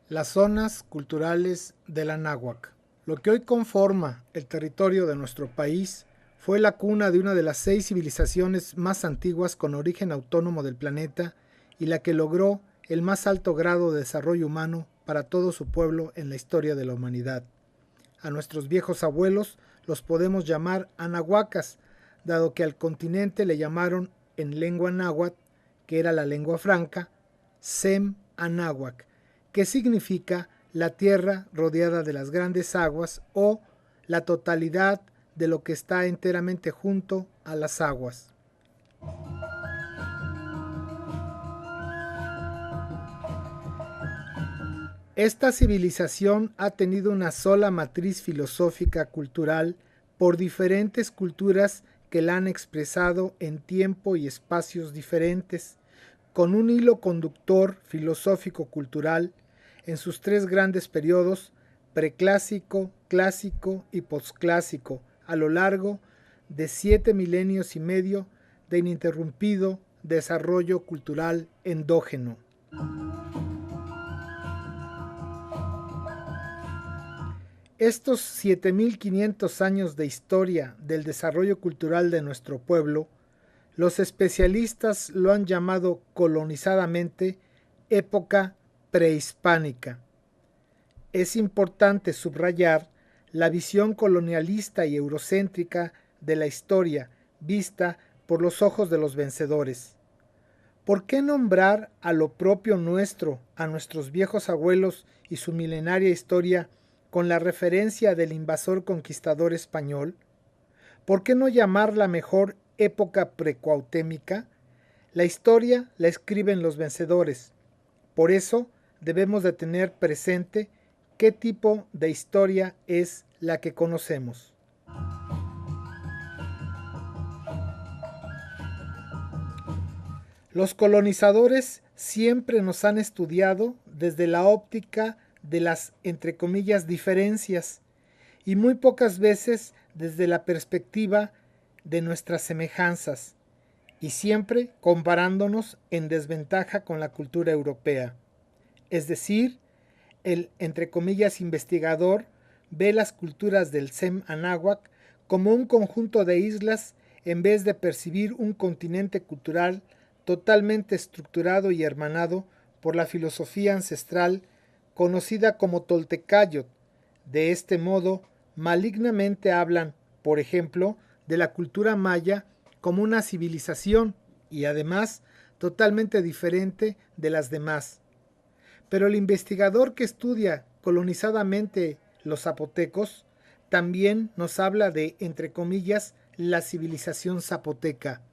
Las zonas culturales del Anáhuac. Lo que hoy conforma el territorio de nuestro país fue la cuna de una de las 6 civilizaciones más antiguas con origen autónomo del planeta y la que logró el más alto grado de desarrollo humano para todo su pueblo en la historia de la humanidad. A nuestros viejos abuelos los podemos llamar anahuacas, dado que al continente le llamaron en lengua náhuatl, que era la lengua franca, Sem Anáhuac, que significa la tierra rodeada de las grandes aguas o la totalidad de lo que está enteramente junto a las aguas. Esta civilización ha tenido una sola matriz filosófica cultural por diferentes culturas que la han expresado en tiempo y espacios diferentes, con un hilo conductor filosófico-cultural en sus 3 grandes periodos, preclásico, clásico y posclásico, a lo largo de 7 milenios y medio de ininterrumpido desarrollo cultural endógeno. Estos 7500 años de historia del desarrollo cultural de nuestro pueblo, los especialistas lo han llamado colonizadamente época prehispánica. Es importante subrayar la visión colonialista y eurocéntrica de la historia vista por los ojos de los vencedores. ¿Por qué nombrar a lo propio nuestro, a nuestros viejos abuelos y su milenaria historia con la referencia del invasor conquistador español? ¿Por qué no llamarla mejor época precuautémica? La historia la escriben los vencedores. Por eso debemos de tener presente qué tipo de historia es la que conocemos. Los colonizadores siempre nos han estudiado desde la óptica de las, entre comillas, diferencias y muy pocas veces desde la perspectiva de nuestras semejanzas y siempre comparándonos en desventaja con la cultura europea. Es decir, el, entre comillas, investigador ve las culturas del Sem Anáhuac como un conjunto de islas en vez de percibir un continente cultural totalmente estructurado y hermanado por la filosofía ancestral conocida como Toltecayot. De este modo, malignamente hablan, por ejemplo, de la cultura maya como una civilización y además totalmente diferente de las demás. Pero el investigador que estudia colonizadamente los zapotecos también nos habla de, entre comillas, la civilización zapoteca.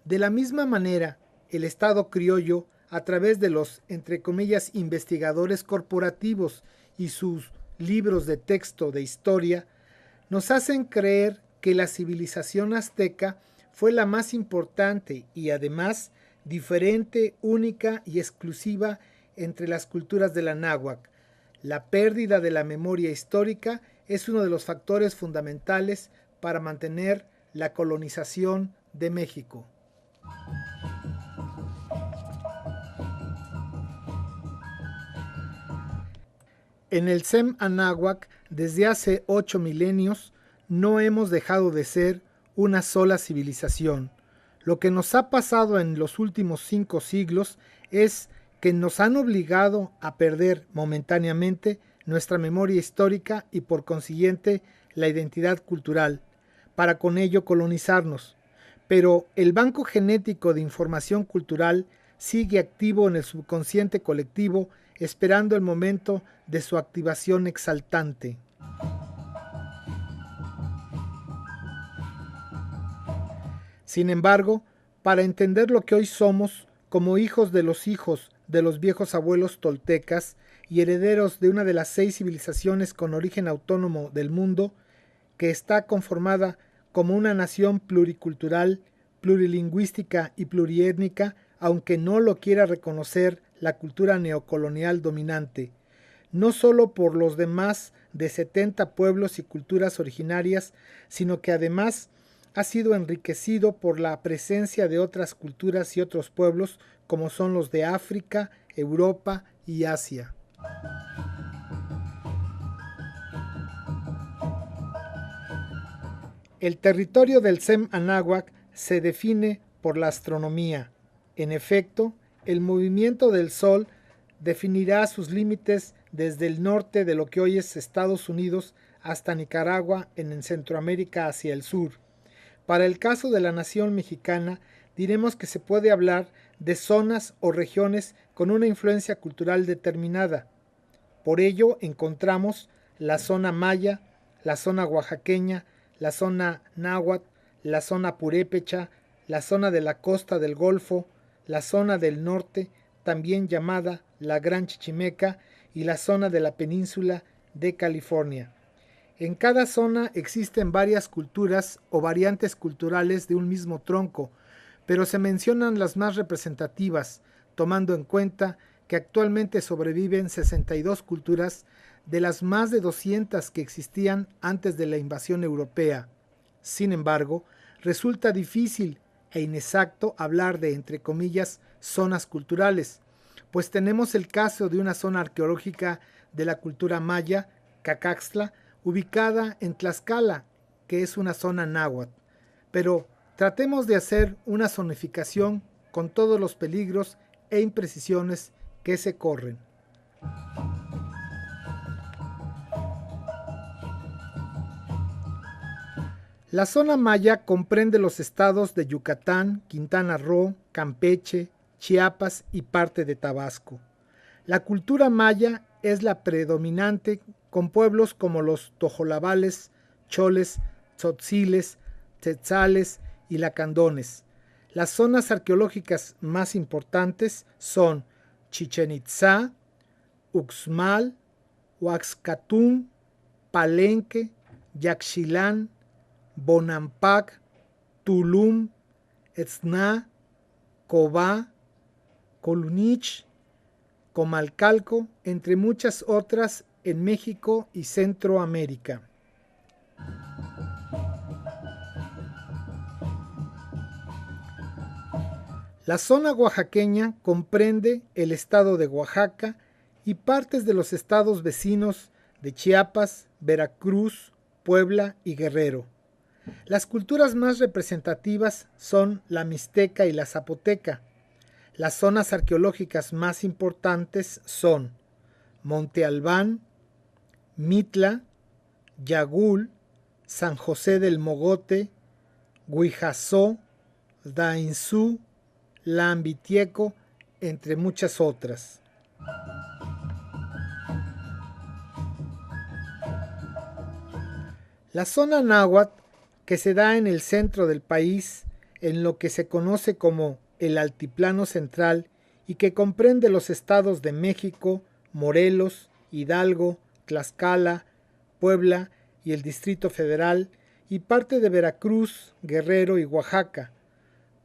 De la misma manera, el Estado criollo, a través de los, entre comillas, investigadores corporativos y sus libros de texto de historia, nos hacen creer que la civilización azteca fue la más importante y además diferente, única y exclusiva entre las culturas de la náhuatl. La pérdida de la memoria histórica es uno de los factores fundamentales para mantener la colonización de México. En el Sem Anáhuac, desde hace 8 milenios, no hemos dejado de ser una sola civilización. Lo que nos ha pasado en los últimos 5 siglos es que nos han obligado a perder momentáneamente nuestra memoria histórica y por consiguiente la identidad cultural, para con ello colonizarnos. Pero el banco genético de información cultural sigue activo en el subconsciente colectivo, esperando el momento de su activación exaltante. Sin embargo, para entender lo que hoy somos, como hijos de los viejos abuelos toltecas y herederos de una de las 6 civilizaciones con origen autónomo del mundo, que está conformada como una nación pluricultural, plurilingüística y pluriétnica, aunque no lo quiera reconocer la cultura neocolonial dominante, no solo por los demás de 70 pueblos y culturas originarias, sino que además ha sido enriquecido por la presencia de otras culturas y otros pueblos como son los de África, Europa y Asia. El territorio del SEM Anáhuac se define por la astronomía. En efecto, el movimiento del Sol definirá sus límites desde el norte de lo que hoy es Estados Unidos hasta Nicaragua en Centroamérica hacia el sur. Para el caso de la nación mexicana, diremos que se puede hablar de zonas o regiones con una influencia cultural determinada. Por ello encontramos la zona maya, la zona oaxaqueña, la zona náhuatl, la zona purépecha, la zona de la costa del Golfo, la zona del norte, también llamada la Gran Chichimeca, y la zona de la península de California. En cada zona existen varias culturas o variantes culturales de un mismo tronco, pero se mencionan las más representativas, tomando en cuenta que actualmente sobreviven 62 culturas de las más de 200 que existían antes de la invasión europea. Sin embargo, resulta difícil e inexacto hablar de, entre comillas, zonas culturales, pues tenemos el caso de una zona arqueológica de la cultura maya, Cacaxtla, ubicada en Tlaxcala, que es una zona náhuatl. Pero tratemos de hacer una zonificación con todos los peligros e imprecisiones que se corren. La zona maya comprende los estados de Yucatán, Quintana Roo, Campeche, Chiapas y parte de Tabasco. La cultura maya es la predominante con pueblos como los tojolabales, choles, tzotziles, tzetzales y lacandones. Las zonas arqueológicas más importantes son Chichén Itzá, Uxmal, Huaxcatún, Palenque, Yaxchilán, Bonampak, Tulum, Etzná, Cobá, Colunich, Comalcalco, entre muchas otras en México y Centroamérica. La zona oaxaqueña comprende el estado de Oaxaca y partes de los estados vecinos de Chiapas, Veracruz, Puebla y Guerrero. Las culturas más representativas son la mixteca y la zapoteca. Las zonas arqueológicas más importantes son Monte Albán, Mitla, Yagul, San José del Mogote, Huijazó, Dainzú, Lambitieco, entre muchas otras. La zona náhuatl, que se da en el centro del país, en lo que se conoce como el Altiplano Central y que comprende los estados de México, Morelos, Hidalgo, Tlaxcala, Puebla y el Distrito Federal, y parte de Veracruz, Guerrero y Oaxaca.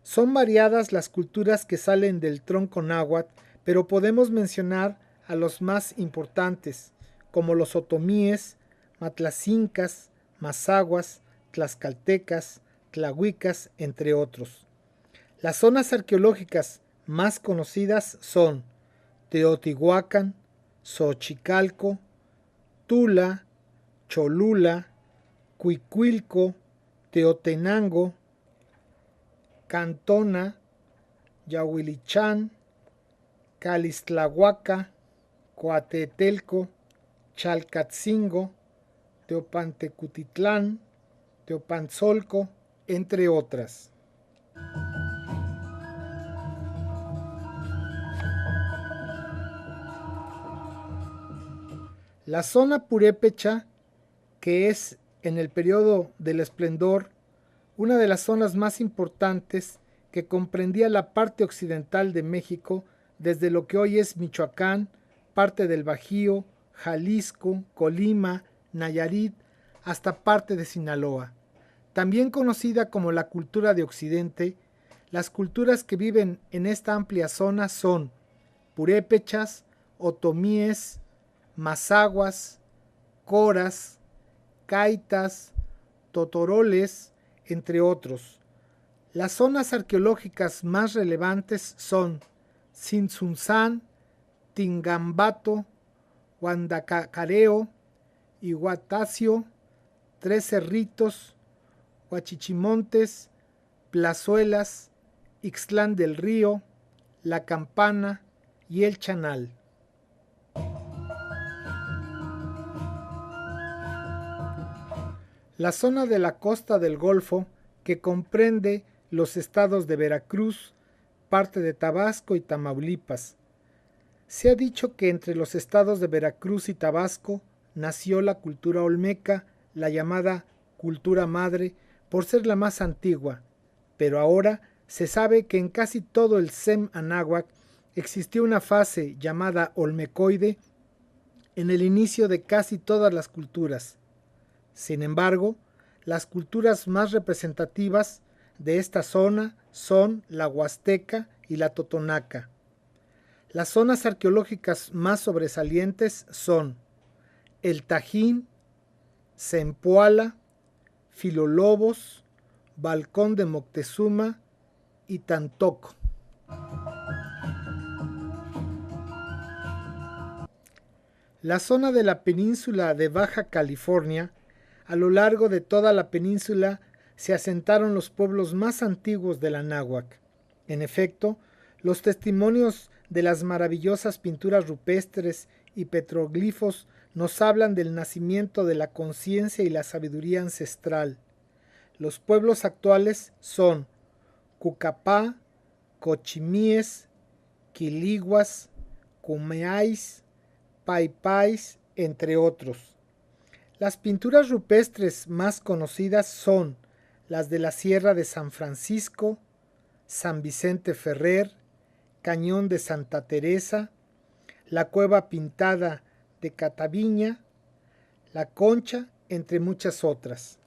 Son variadas las culturas que salen del tronco náhuatl, pero podemos mencionar a los más importantes, como los otomíes, matlacincas, mazahuas, tlaxcaltecas, tlahuicas, entre otros. Las zonas arqueológicas más conocidas son Teotihuacán, Xochicalco, Tula, Cholula, Cuicuilco, Teotenango, Cantona, Yahuilichán, Calistlahuaca, Coatetelco, Chalcatzingo, Teopantecutitlán, Teopanzolco, entre otras. La zona purépecha, que es en el periodo del esplendor una de las zonas más importantes, que comprendía la parte occidental de México desde lo que hoy es Michoacán, parte del Bajío, Jalisco, Colima, Nayarit, hasta parte de Sinaloa. También conocida como la cultura de Occidente, las culturas que viven en esta amplia zona son purépechas, otomíes, mazahuas, coras, caitas, totoroles, entre otros. Las zonas arqueológicas más relevantes son Tzintzuntzán, Tingambato, Guandacacareo, Iguatacio, Tres Cerritos, Huachichimontes, Plazuelas, Ixtlán del Río, La Campana y El Chanal. La zona de la costa del Golfo, que comprende los estados de Veracruz, parte de Tabasco y Tamaulipas. Se ha dicho que entre los estados de Veracruz y Tabasco nació la cultura olmeca, la llamada cultura madre, por ser la más antigua, pero ahora se sabe que en casi todo el SEM Anáhuac existió una fase llamada olmecoide en el inicio de casi todas las culturas. Sin embargo, las culturas más representativas de esta zona son la huasteca y la totonaca. Las zonas arqueológicas más sobresalientes son el Tajín, Zempoala, Filolobos, Balcón de Moctezuma y Tantoco. La zona de la península de Baja California, a lo largo de toda la península se asentaron los pueblos más antiguos del Anáhuac. En efecto, los testimonios de las maravillosas pinturas rupestres y petroglifos nos hablan del nacimiento de la conciencia y la sabiduría ancestral. Los pueblos actuales son Cucapá, Cochimíes, Quiliguas, Cumeáis, Paipais, entre otros. Las pinturas rupestres más conocidas son las de la Sierra de San Francisco, San Vicente Ferrer, Cañón de Santa Teresa, la Cueva Pintada de Cataviña, La Concha, entre muchas otras.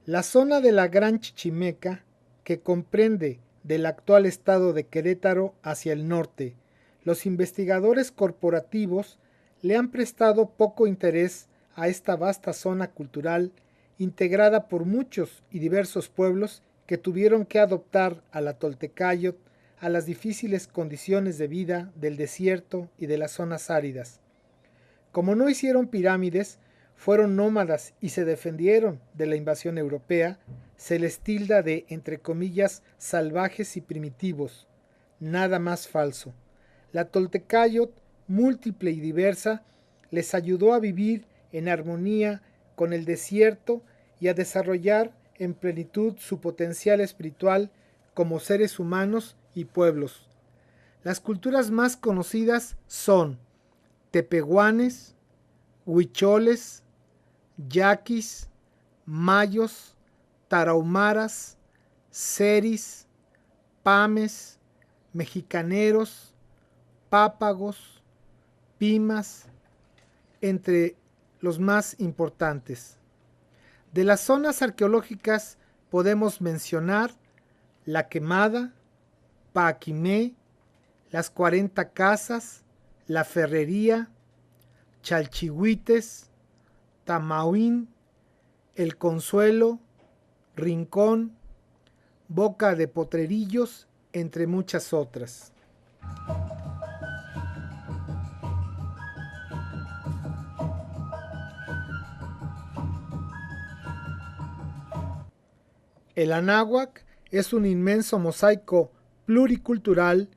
La zona de la Gran Chichimeca, que comprende del actual estado de Querétaro hacia el norte, los investigadores corporativos le han prestado poco interés a esta vasta zona cultural integrada por muchos y diversos pueblos que tuvieron que adoptar a la Toltecayot a las difíciles condiciones de vida del desierto y de las zonas áridas. Como no hicieron pirámides, fueron nómadas y se defendieron de la invasión europea, se les tilda de, entre comillas, salvajes y primitivos. Nada más falso. La Toltecayot, múltiple y diversa, les ayudó a vivir en armonía con el desierto y a desarrollar en plenitud su potencial espiritual como seres humanos y pueblos. Las culturas más conocidas son tepehuanes, huicholes, yaquis, mayos, tarahumaras, seris, pames, mexicaneros, pápagos, pimas, entre los más importantes. De las zonas arqueológicas podemos mencionar La Quemada, Paquimé, las 40 Casas, La Ferrería, Chalchihuites, Tamauín, El Consuelo, Rincón, Boca de Potrerillos, entre muchas otras. El Anáhuac es un inmenso mosaico pluricultural,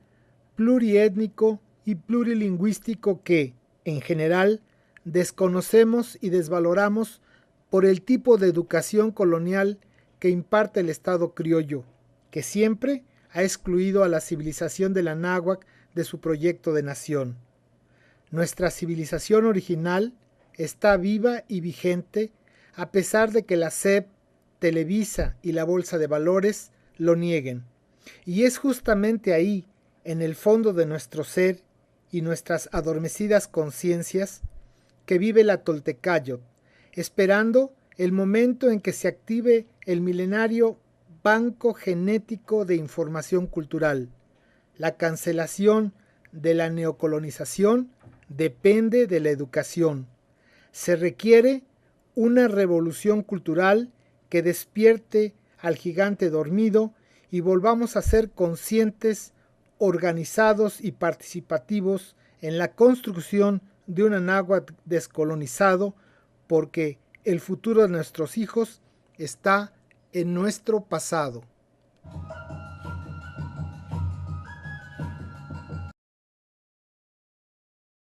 pluriétnico y plurilingüístico que, en general, desconocemos y desvaloramos por el tipo de educación colonial que imparte el Estado criollo, que siempre ha excluido a la civilización del Anáhuac de su proyecto de nación. Nuestra civilización original está viva y vigente a pesar de que la SEP, Televisa y la Bolsa de Valores lo nieguen. Y es justamente ahí, en el fondo de nuestro ser y nuestras adormecidas conciencias, que vive la Toltecayot, esperando el momento en que se active el milenario Banco Genético de Información Cultural. La cancelación de la neocolonización depende de la educación. Se requiere una revolución cultural que despierte al gigante dormido y volvamos a ser conscientes organizados y participativos en la construcción de un Anáhuac descolonizado, porque el futuro de nuestros hijos está en nuestro pasado.